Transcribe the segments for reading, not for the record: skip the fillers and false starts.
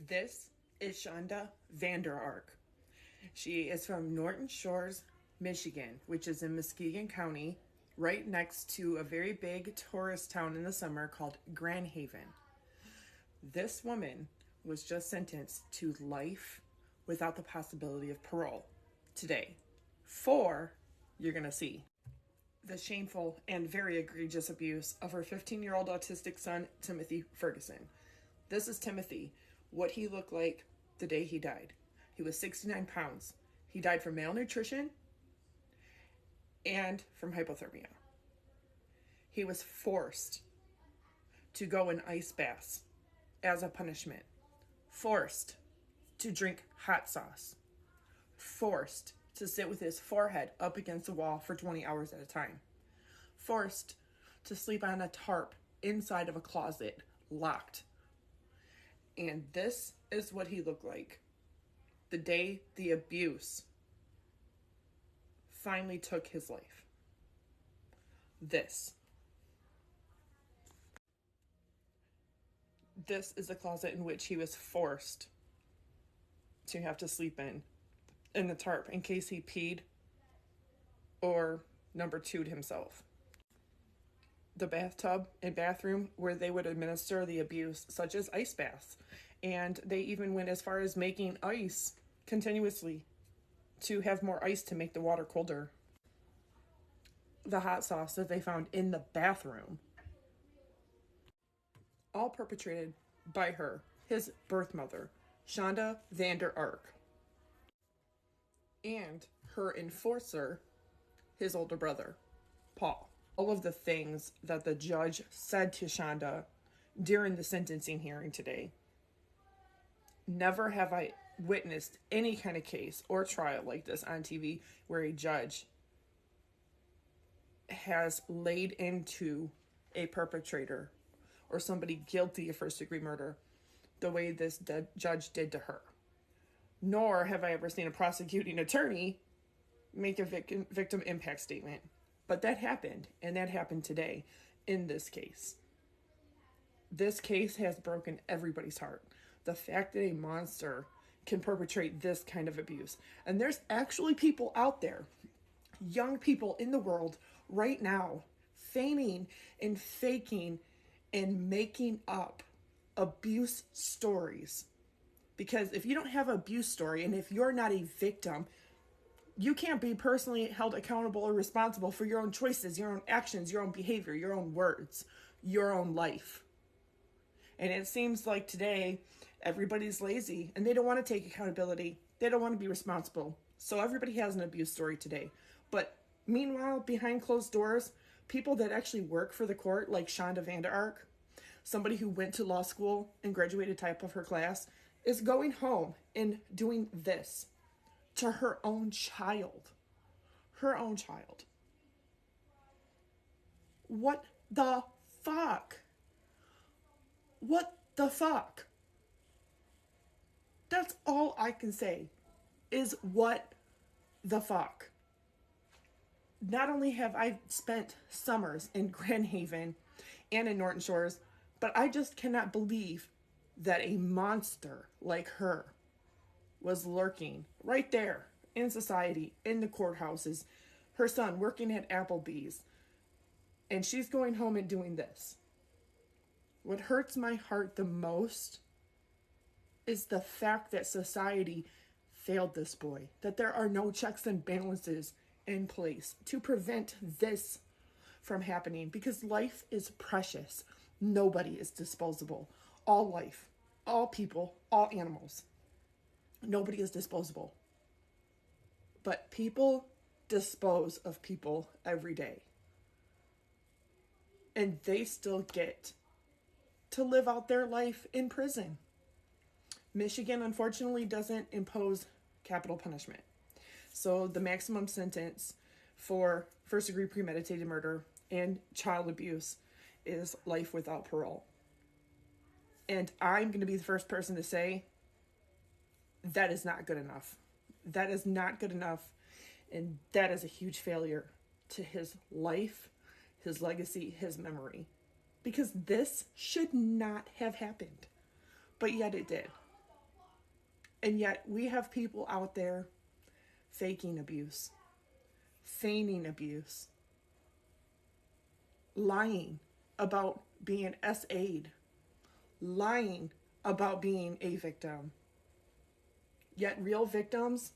This is Shanda Vander Ark. She is from Norton Shores, Michigan, which is in Muskegon County, right next to a very big tourist town in the summer called Grand Haven. This woman was just sentenced to life without the possibility of parole today for, you're going to see, the shameful and very egregious abuse of her 15-year-old autistic son, Timothy Ferguson. This is Timothy, what he looked like the day he died. He was 69 pounds. He died from malnutrition and from hypothermia. He was forced to go in ice baths as a punishment, forced to drink hot sauce, forced to sit with his forehead up against the wall for 20 hours at a time, forced to sleep on a tarp inside of a closet, locked. And this is what he looked like the day the abuse finally took his life. This is the closet in which he was forced to have to sleep in the tarp in case he peed or number two'd himself. The bathtub and bathroom where they would administer the abuse, such as ice baths. And they even went as far as making ice continuously to have more ice to make the water colder. The hot sauce that they found in the bathroom, all perpetrated by her, his birth mother, Shanda Vander Ark, and her enforcer, his older brother, Paul. All of the things that the judge said to Shanda during the sentencing hearing today. Never have I witnessed any kind of case or trial like this on TV where a judge has laid into a perpetrator or somebody guilty of first-degree murder the way this judge did to her. Nor have I ever seen a prosecuting attorney make a victim impact statement. But that happened, and that happened today in this case. This case has broken everybody's heart. The fact that a monster can perpetrate this kind of abuse. And there's actually people out there, young people in the world right now, feigning and faking and making up abuse stories. Because if you don't have an abuse story, and if you're not a victim, you can't be personally held accountable or responsible for your own choices, your own actions, your own behavior, your own words, your own life. And it seems like today, everybody's lazy and they don't want to take accountability. They don't want to be responsible. So everybody has an abuse story today. But meanwhile, behind closed doors, people that actually work for the court, like Shanda Vander Ark, somebody who went to law school and graduated type of her class, is going home and doing this to her own child. Her own child. What the fuck? What the fuck? That's all I can say is what the fuck. Not only have I spent summers in Grand Haven and in Norton Shores, but I just cannot believe that a monster like her was lurking right there in society, in the courthouses, her son working at Applebee's, and she's going home and doing this. What hurts my heart the most is the fact that society failed this boy, that there are no checks and balances in place to prevent this from happening, because life is precious. Nobody is disposable. All life, all people, all animals. Nobody is disposable. But people dispose of people every day. And they still get to live out their life in prison. Michigan, unfortunately, doesn't impose capital punishment. So the maximum sentence for first-degree premeditated murder and child abuse is life without parole. And I'm going to be the first person to say that is not good enough. That is not good enough. And that is a huge failure to his life, his legacy, his memory. Because this should not have happened. But yet it did. And yet we have people out there faking abuse, feigning abuse, lying about being SA'd, lying about being a victim. Yet real victims,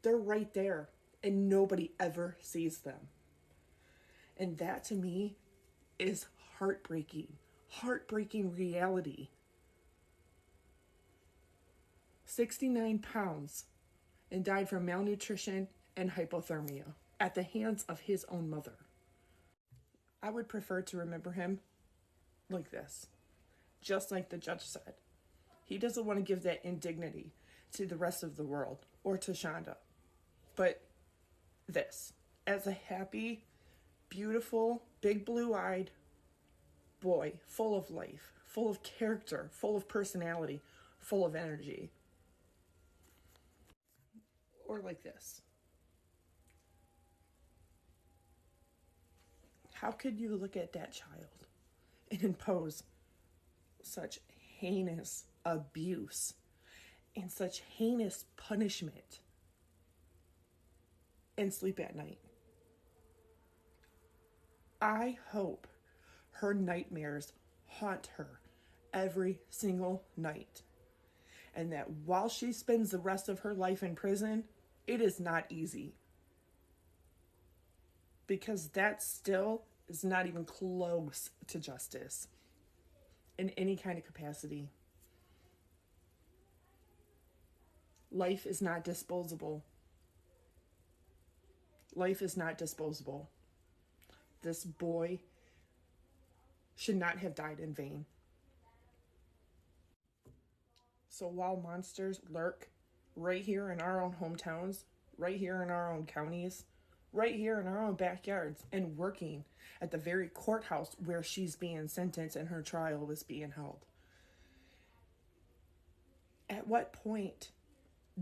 they're right there and nobody ever sees them. And that to me is heartbreaking, heartbreaking reality. 69 pounds and died from malnutrition and hypothermia at the hands of his own mother. I would prefer to remember him like this, just like the judge said. He doesn't want to give that indignity to the rest of the world or to Shanda, but this, as a happy, beautiful, big blue-eyed boy, full of life, full of character, full of personality, full of energy. Or like this. How could you look at that child and impose such heinous abuse and such heinous punishment and sleep at night? I hope her nightmares haunt her every single night, and that while she spends the rest of her life in prison, it is not easy, because that still is not even close to justice in any kind of capacity. Life is not disposable. Life is not disposable. This boy should not have died in vain. So while monsters lurk right here in our own hometowns, right here in our own counties, right here in our own backyards, and working at the very courthouse where she's being sentenced and her trial is being held, at what point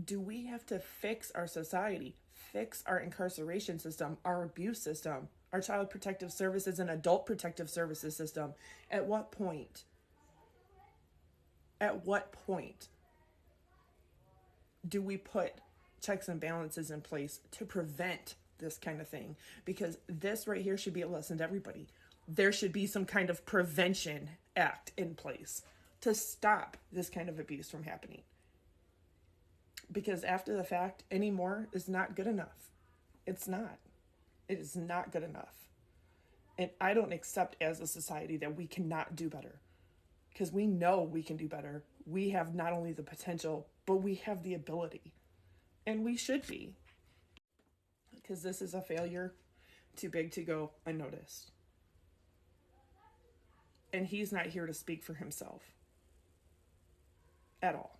do we have to fix our society, fix our incarceration system, our abuse system, our child protective services and adult protective services system? At what point? At what point do we put checks and balances in place to prevent this kind of thing? Because this right here should be a lesson to everybody. There should be some kind of prevention act in place to stop this kind of abuse from happening. Because after the fact, anymore is not good enough. It's not. It is not good enough. And I don't accept as a society that we cannot do better. Because we know we can do better. We have not only the potential, but we have the ability. And we should be. Because this is a failure too big to go unnoticed. And he's not here to speak for himself at all.